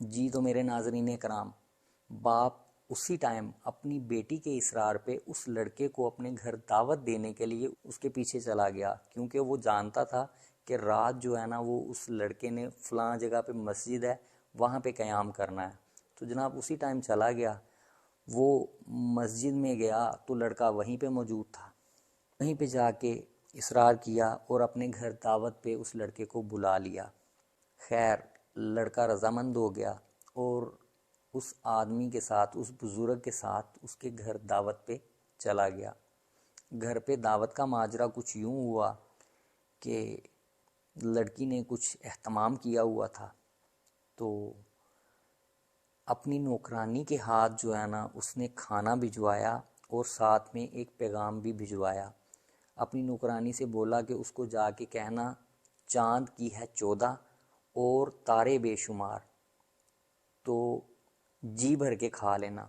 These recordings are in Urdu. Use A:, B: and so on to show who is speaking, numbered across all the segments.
A: جی تو میرے ناظرین کرام، باپ اسی ٹائم اپنی بیٹی کے اصرار پہ اس لڑکے کو اپنے گھر دعوت دینے کے لیے اس کے پیچھے چلا گیا، کیونکہ وہ جانتا تھا کہ رات جو ہے نا وہ اس لڑکے نے فلاں جگہ پہ مسجد ہے وہاں پہ قیام کرنا ہے۔ تو جناب اسی ٹائم چلا گیا، وہ مسجد میں گیا تو لڑکا وہیں پہ موجود تھا، وہیں پہ جا کے اصرار کیا اور اپنے گھر دعوت پہ اس لڑکے کو بلا لیا۔ خیر لڑکا رضامند ہو گیا اور اس آدمی کے ساتھ، اس بزرگ کے ساتھ اس کے گھر دعوت پہ چلا گیا۔ گھر پہ دعوت کا ماجرا کچھ یوں ہوا کہ لڑکی نے کچھ اہتمام کیا ہوا تھا، تو اپنی نوکرانی کے ہاتھ جو ہے نا اس نے کھانا بھجوایا اور ساتھ میں ایک پیغام بھی بھجوایا۔ اپنی نوکرانی سے بولا کہ اس کو جا کے کہنا چاند کی ہے 14 اور تارے بے شمار، تو جی بھر کے کھا لینا۔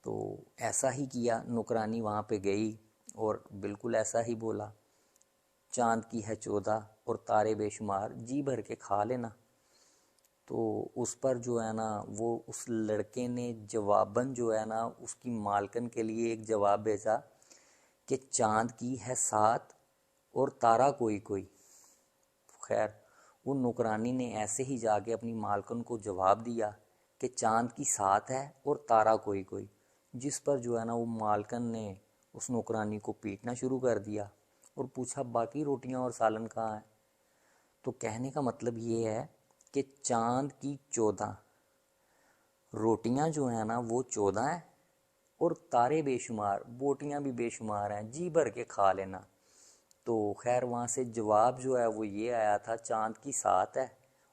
A: تو ایسا ہی کیا، نوکرانی وہاں پہ گئی اور بالکل ایسا ہی بولا، چاند کی ہے 14 اور تارے بے شمار، جی بھر کے کھا لینا۔ تو اس پر جو ہے نا وہ اس لڑکے نے جواباً جو ہے نا اس کی مالکن کے لیے ایک جواب بھیجا کہ چاند کی ہے 7 اور تارا کوئی کوئی۔ خیر وہ نوکرانی نے ایسے ہی جا کے اپنی مالکن کو جواب دیا کہ چاند کی 7 ہے اور تارا کوئی کوئی، جس پر جو ہے نا وہ مالکن نے اس نوکرانی کو پیٹنا شروع کر دیا اور پوچھا باقی روٹیاں اور سالن کہاں ہیں؟ تو کہنے کا مطلب یہ ہے کہ چاند کی 14 روٹیاں جو ہیں نا وہ 14 ہیں اور تارے بے شمار، بوٹیاں بھی بے شمار ہیں، جی بھر کے کھا لینا۔ تو خیر وہاں سے جواب جو ہے وہ یہ آیا تھا چاند کی 7 ہے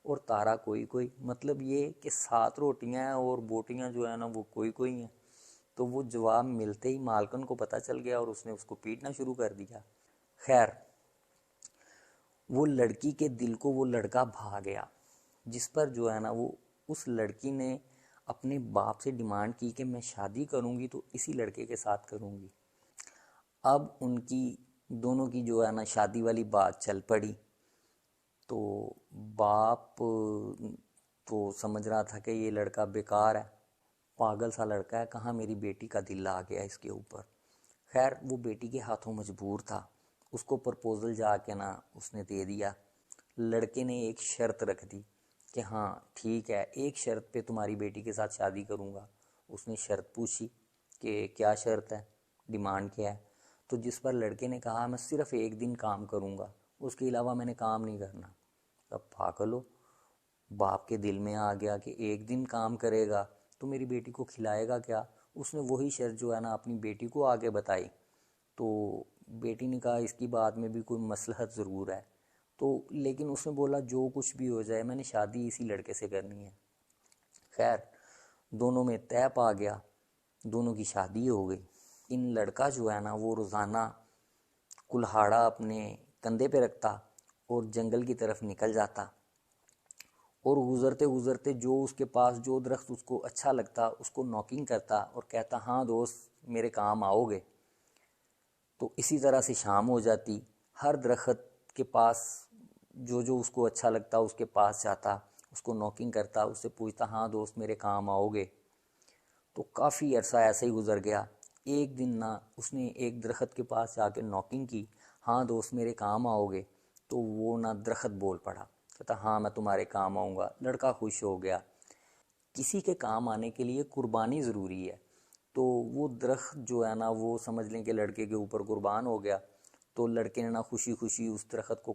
A: اور تارا کوئی کوئی، مطلب یہ کہ 7 روٹیاں ہیں اور بوٹیاں جو ہیں نا وہ کوئی کوئی ہیں۔ تو وہ جواب ملتے ہی مالکن کو پتہ چل گیا اور اس نے اس کو پیٹنا شروع کر دیا۔ خیر وہ لڑکی کے دل کو وہ لڑکا بھا گیا، جس پر جو ہے نا وہ اس لڑکی نے اپنے باپ سے ڈیمانڈ کی کہ میں شادی کروں گی تو اسی لڑکے کے ساتھ کروں گی۔ اب ان کی دونوں کی جو ہے نا شادی والی بات چل پڑی، تو باپ تو سمجھ رہا تھا کہ یہ لڑکا بیکار ہے، پاگل سا لڑکا ہے، کہاں میری بیٹی کا دل آ گیا اس کے اوپر۔ خیر وہ بیٹی کے ہاتھوں مجبور تھا، اس کو پرپوزل جا کے نا اس نے دے دیا۔ لڑکے نے ایک شرط رکھ دی کہ ہاں ٹھیک ہے، ایک شرط پہ تمہاری بیٹی کے ساتھ شادی کروں گا۔ اس نے شرط پوچھی کہ کیا شرط ہے، ڈیمانڈ کیا ہے؟ تو جس پر لڑکے نے کہا میں صرف ایک دن کام کروں گا، اس کے علاوہ میں نے کام نہیں کرنا۔ اب پاگل ہو، باپ کے دل میں آ گیا کہ ایک دن کام کرے گا تو میری بیٹی کو کھلائے گا کیا؟ اس نے وہی شرط جو ہے نا اپنی بیٹی کو آگے بتائی، تو بیٹی نے کہا اس کی بات میں بھی کوئی مصلحت ضرور ہے، تو لیکن اس نے بولا جو کچھ بھی ہو جائے میں نے شادی اسی لڑکے سے کرنی ہے۔ خیر دونوں میں طے پا گیا، دونوں کی شادی ہو گئی۔ ان لڑکا جو ہے نا وہ روزانہ کلہاڑا اپنے کندھے پہ رکھتا اور جنگل کی طرف نکل جاتا، اور گزرتے گزرتے جو اس کے پاس جو درخت اس کو اچھا لگتا اس کو نوکنگ کرتا اور کہتا ہاں دوست میرے کام آؤ گے۔ تو اسی طرح سے شام ہو جاتی، ہر درخت کے پاس جو جو اس کو اچھا لگتا اس کے پاس جاتا، اس کو نوکنگ کرتا، اس سے پوچھتا ہاں دوست میرے کام آؤ گے۔ تو کافی عرصہ ایسے ہی گزر گیا۔ ایک دن نا اس نے ایک درخت کے پاس جا کے نوکنگ کی، ہاں دوست میرے کام آؤ گے، تو وہ نا درخت بول پڑا، کہتا ہاں میں تمہارے کام آؤں گا۔ لڑکا خوش ہو گیا، کسی کے کام آنے کے لیے قربانی ضروری ہے، تو وہ درخت جو ہے نا وہ سمجھ لیں کہ لڑکے کے اوپر قربان ہو گیا۔ تو لڑکے نے نا خوشی خوشی اس درخت کو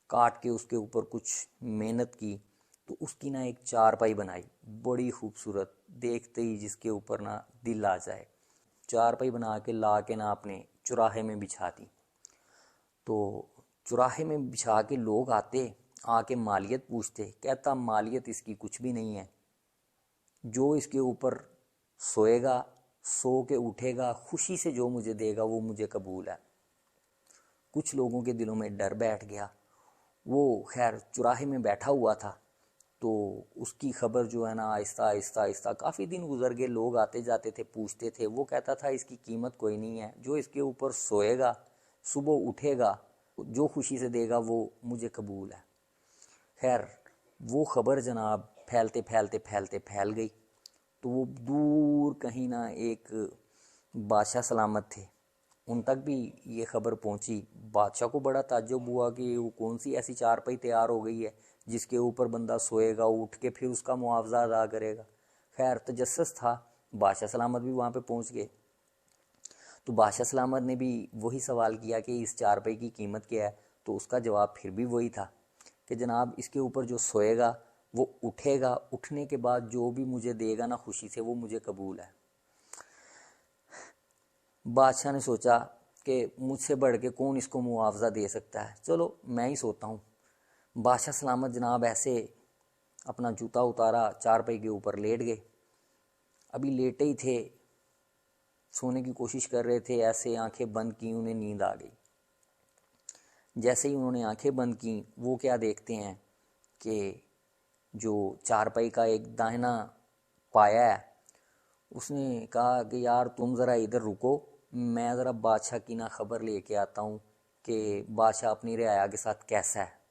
A: کاٹ کے اس کے اوپر کچھ محنت کی، تو اس کی نا ایک چارپائی بنائی بڑی خوبصورت، دیکھتے ہی جس کے اوپر نا دل آ جائے۔ چارپائی بنا کے لا کے نا اپنے چوراہے میں بچھا دی۔ تو چوراہے میں بچھا کے لوگ آ کے مالیت پوچھتے، کہتا مالیت اس کی کچھ بھی نہیں ہے، جو اس کے اوپر سوئے گا، سو کے اٹھے گا، خوشی سے جو مجھے دے گا وہ مجھے قبول ہے۔ کچھ لوگوں کے دلوں میں ڈر بیٹھ گیا۔ وہ خیر چوراہے میں بیٹھا ہوا تھا، تو اس کی خبر جو ہے نا آہستہ آہستہ آہستہ کافی دن گزر گئے، لوگ آتے جاتے تھے پوچھتے تھے، وہ کہتا تھا اس کی قیمت کوئی نہیں ہے، جو اس کے اوپر سوئے گا، صبح اٹھے گا، جو خوشی سے دے گا وہ مجھے قبول ہے۔ خیر وہ خبر جناب پھیلتے پھیلتے پھیلتے پھیل گئی، تو وہ دور کہیں نہ ایک بادشاہ سلامت تھے، ان تک بھی یہ خبر پہنچی۔ بادشاہ کو بڑا تعجب ہوا کہ وہ کون سی ایسی چارپائی تیار ہو گئی ہے جس کے اوپر بندہ سوئے گا، اٹھ کے پھر اس کا معاوضہ ادا کرے گا۔ خیر تجسس تھا، بادشاہ سلامت بھی وہاں پہ پہنچ گئے۔ تو بادشاہ سلامت نے بھی وہی سوال کیا کہ اس چارپائی کی قیمت کیا ہے، تو اس کا جواب پھر بھی وہی تھا کہ جناب اس کے اوپر جو سوئے گا وہ اٹھے گا، اٹھنے کے بعد جو بھی مجھے دے گا نا خوشی سے، وہ مجھے قبول ہے۔ بادشاہ نے سوچا کہ مجھ سے بڑھ کے کون اس کو معاوضہ دے سکتا ہے، چلو میں ہی سوتا ہوں۔ بادشاہ سلامت جناب ایسے اپنا جوتا اتارا، چارپائی کے اوپر لیٹ گئے۔ ابھی لیٹے ہی تھے، سونے کی کوشش کر رہے تھے، ایسے آنکھیں بند کی، انہیں نیند آ گئی۔ جیسے ہی انہوں نے آنکھیں بند کی، وہ کیا دیکھتے ہیں کہ جو چارپائی کا ایک داہنا پایا ہے، اس نے کہا کہ یار تم ذرا ادھر رکو، میں ذرا بادشاہ کی نہ خبر لے کے آتا ہوں کہ بادشاہ اپنی رعایا کے ساتھ کیسا ہے۔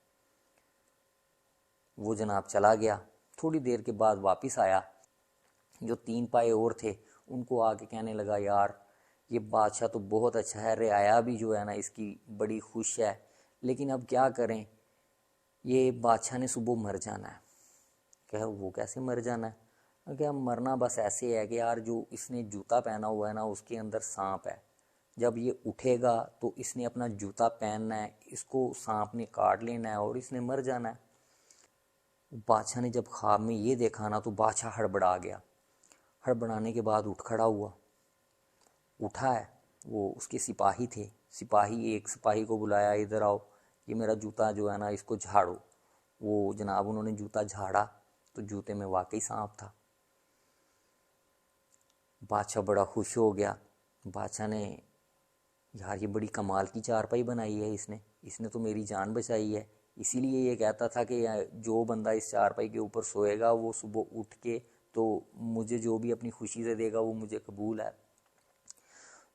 A: وہ جناب چلا گیا، تھوڑی دیر کے بعد واپس آیا۔ جو 3 پائے اور تھے ان کو آ کے کہنے لگا یار یہ بادشاہ تو بہت اچھا ہے، رعایا بھی جو ہے نا اس کی بڑی خوش ہے، لیکن اب کیا کریں، یہ بادشاہ نے صبح مر جانا ہے۔ کہ وہ کیسے مر جانا ہے؟ کہ مرنا بس ایسے ہے کہ یار جو اس نے جوتا پہنا ہوا ہے نا اس کے اندر سانپ ہے، جب یہ اٹھے گا تو اس نے اپنا جوتا پہننا ہے، اس کو سانپ نے کاٹ لینا ہے اور اس نے مر جانا ہے۔ بادشاہ نے جب خواب میں یہ دیکھا نا تو بادشاہ ہڑبڑا گیا۔ ہڑبڑانے کے بعد اٹھ کھڑا ہوا، اٹھا ہے، وہ اس کے سپاہی تھے، ایک سپاہی کو بلایا، ادھر آؤ، یہ میرا جوتا جو ہے نا اس کو جھاڑو۔ وہ جناب انہوں نے جوتا جھاڑا تو جوتے میں واقعی سانپ تھا۔ بادشاہ بڑا خوش ہو گیا۔ بادشاہ نے یار یہ بڑی کمال کی چارپائی بنائی ہے اس نے تو میری جان بچائی ہے، اسی لیے یہ کہتا تھا کہ جو بندہ اس چارپائی کے اوپر سوئے گا وہ صبح اٹھ کے تو مجھے جو بھی اپنی خوشی سے دے گا وہ مجھے قبول ہے۔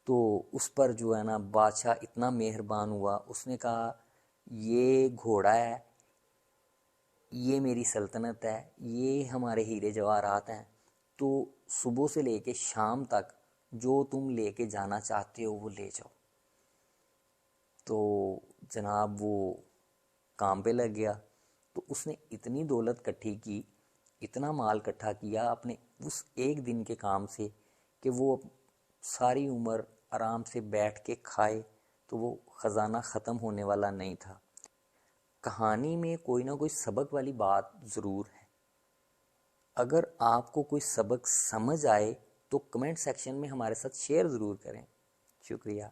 A: تو اس پر جو ہے نا بادشاہ اتنا مہربان ہوا، اس نے کہا یہ گھوڑا ہے، یہ میری سلطنت ہے، یہ ہمارے ہیرے جواہرات ہیں، تو صبح سے لے کے شام تک جو تم لے کے جانا چاہتے ہو وہ لے جاؤ۔ تو جناب وہ کام پہ لگ گیا، تو اس نے اتنی دولت کٹھی کی، اتنا مال کٹھا کیا اپنے اس ایک دن کے کام سے کہ وہ ساری عمر آرام سے بیٹھ کے کھائے تو وہ خزانہ ختم ہونے والا نہیں تھا۔ کہانی میں کوئی نہ کوئی سبق والی بات ضرور ہے۔ اگر آپ کو کوئی سبق سمجھ آئے تو کمنٹ سیکشن میں ہمارے ساتھ شیئر ضرور کریں۔ شکریہ۔